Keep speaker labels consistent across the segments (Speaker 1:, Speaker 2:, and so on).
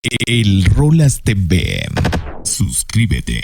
Speaker 1: El Rolas TV. Suscríbete.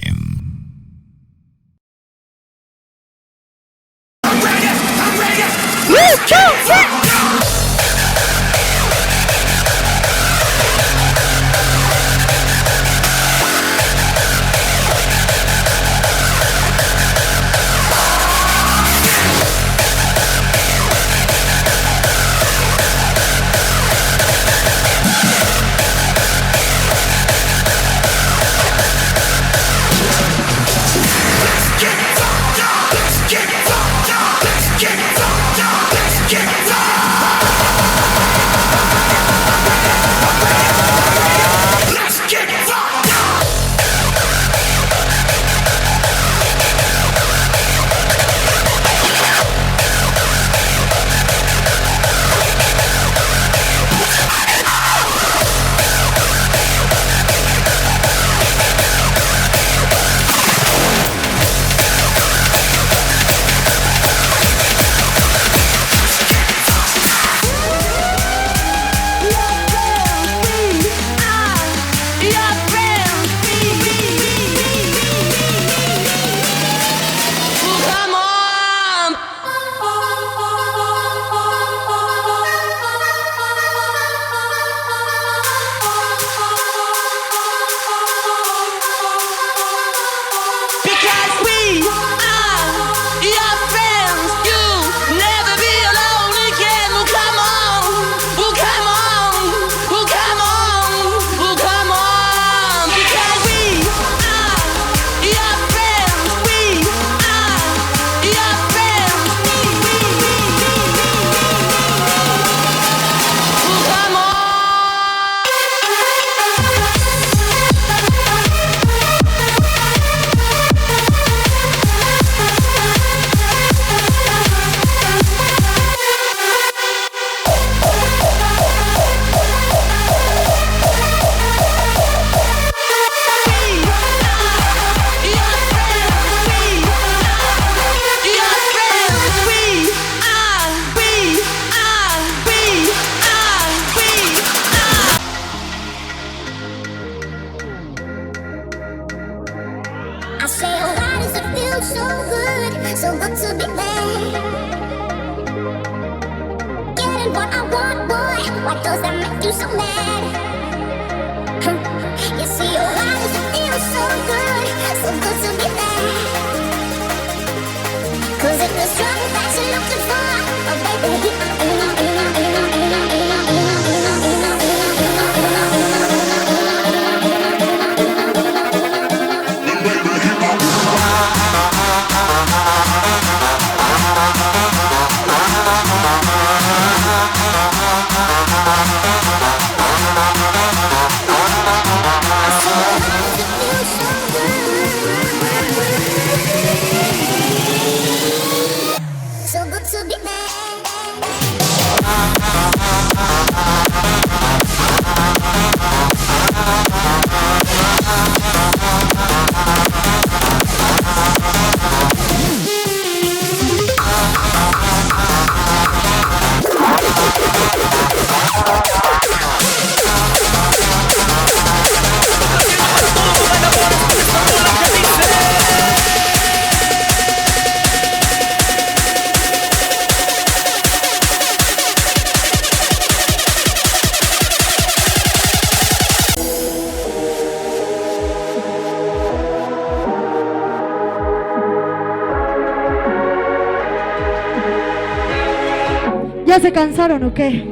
Speaker 2: ¿Ya se cansaron o qué?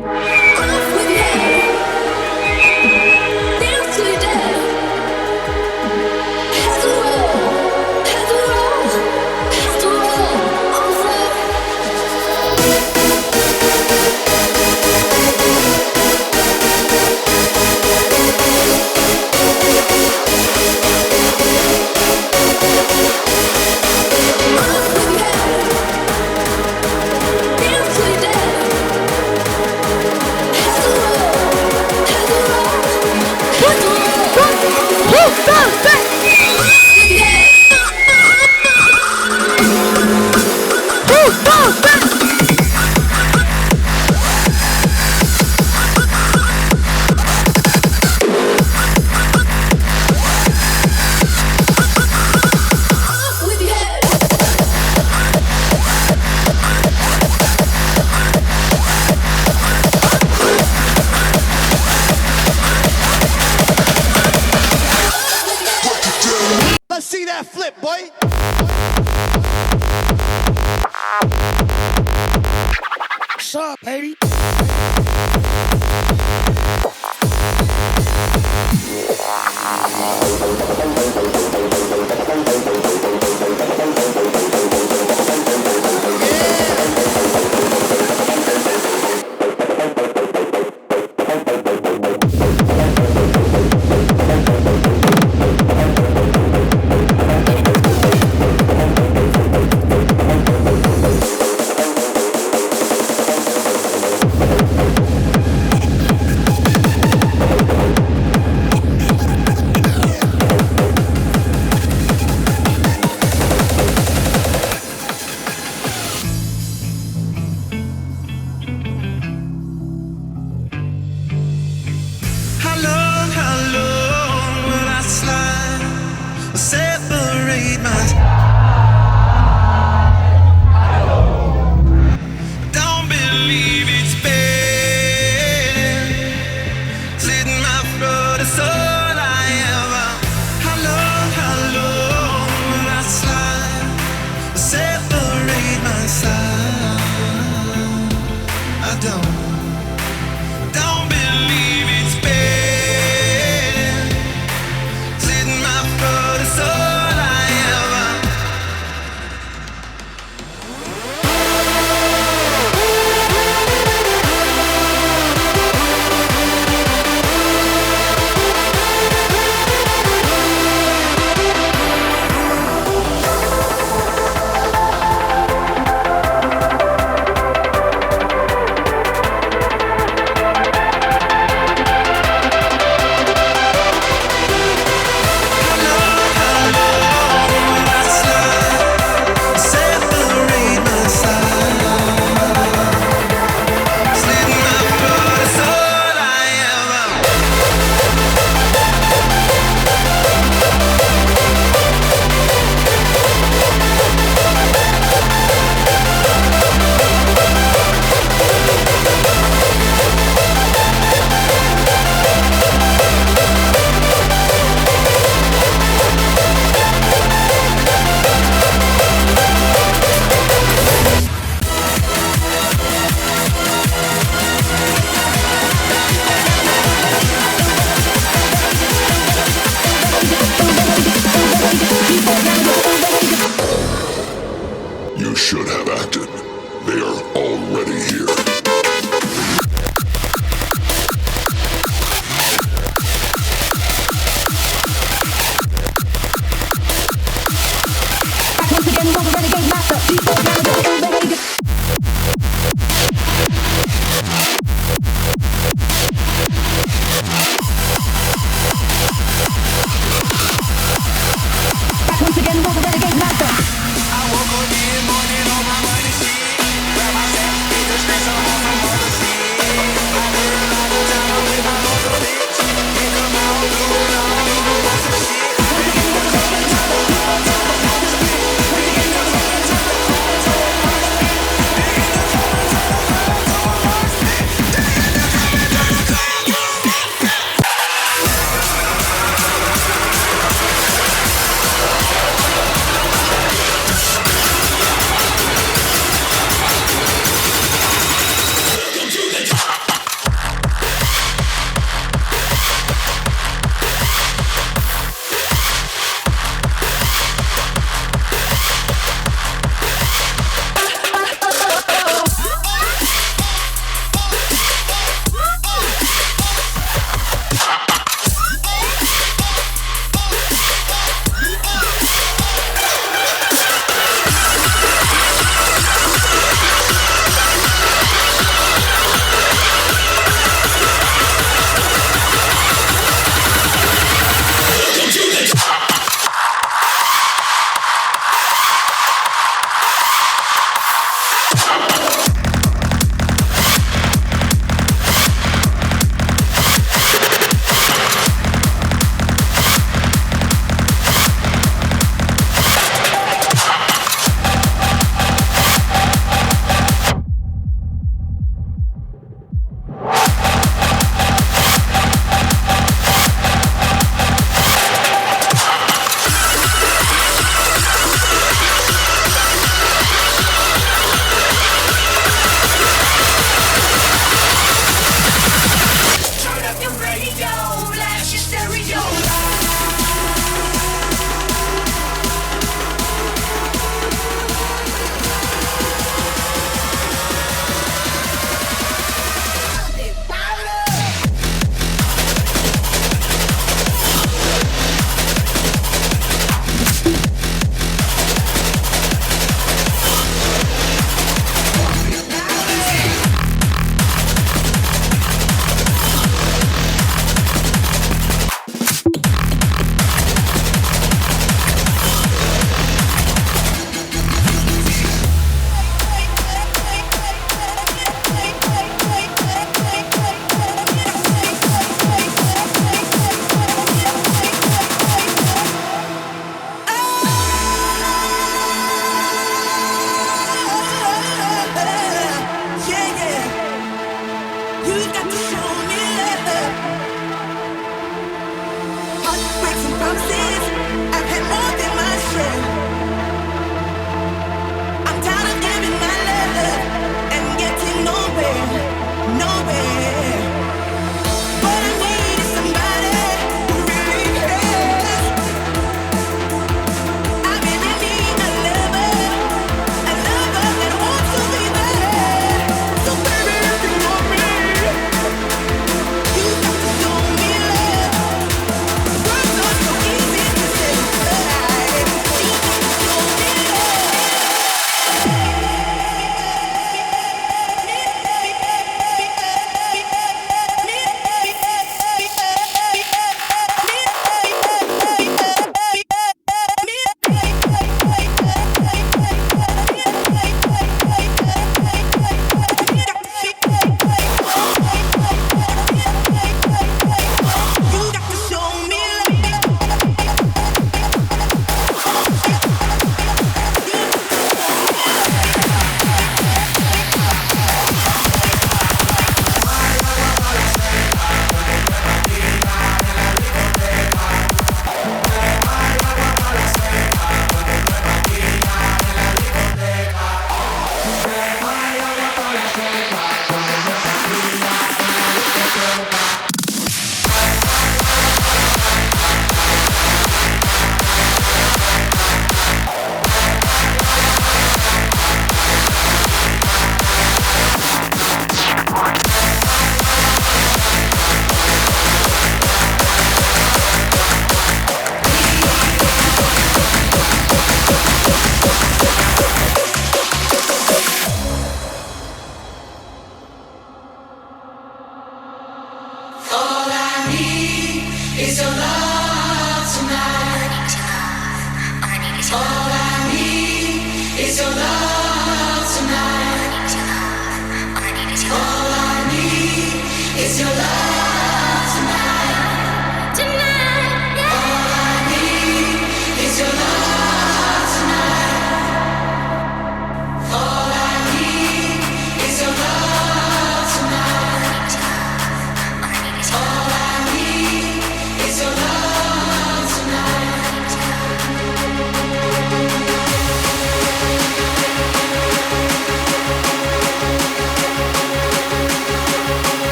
Speaker 3: it, boy. What's up, baby?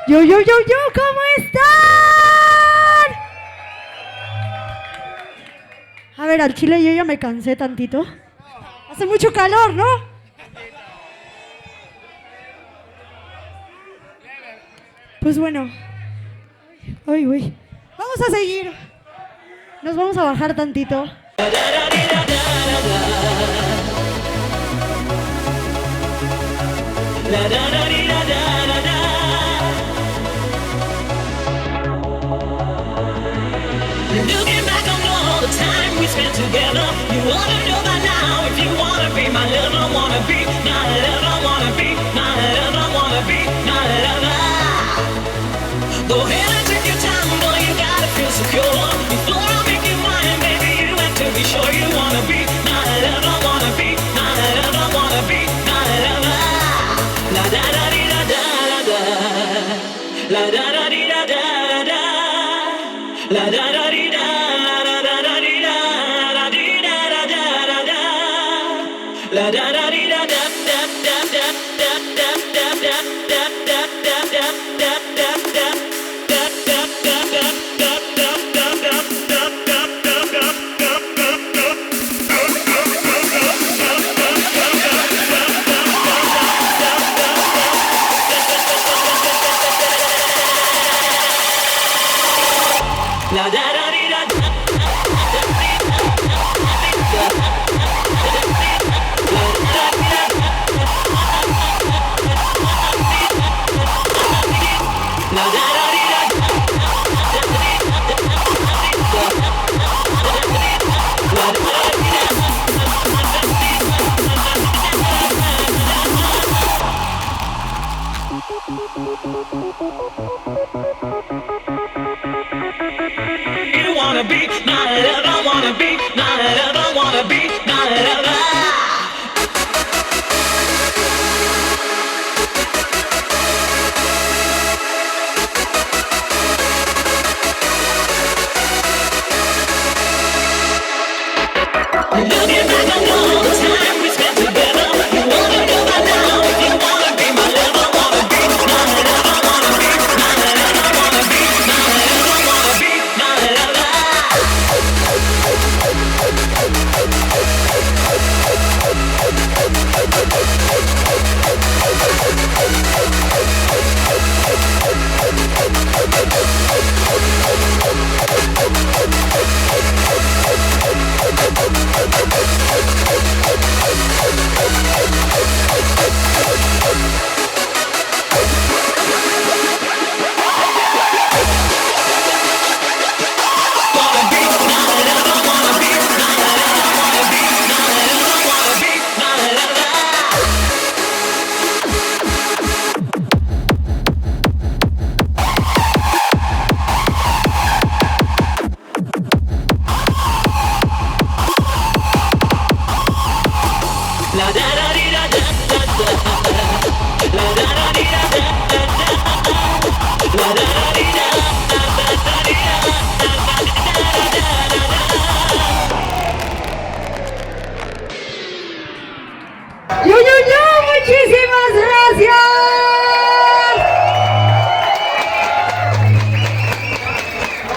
Speaker 2: ¿Cómo están? A ver, al chile yo ya me cansé tantito. Hace mucho calor, ¿no? Pues bueno. Uy. Vamos a seguir. Nos vamos a bajar tantito.
Speaker 4: Looking back on all the time we spent together, you ought to know by now if you wanna be my lover, wanna be my lover, wanna be my lover, wanna be my lover. Go ahead and take your time, boy, you gotta feel secure. Before I make you mine, baby, you have to be sure you wanna be my lover, wanna be my lover, wanna be my lover. La da da di da da da, la da da di da da da, la da da di da da da da di da da di da da da da, la da da di da da da da da da da da da da da da da. You wanna be my lover, wanna be my lover, wanna be my lover. Looking back on all the time we spent together, you wanna know by now if you wanna be my lover, wanna be my lover, wanna be my lover, wanna be my lover, wanna be my lover.
Speaker 2: ¡Muchísimas gracias!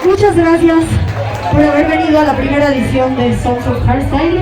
Speaker 2: Muchas gracias por haber venido a la primera edición de Songs of Hardstyle.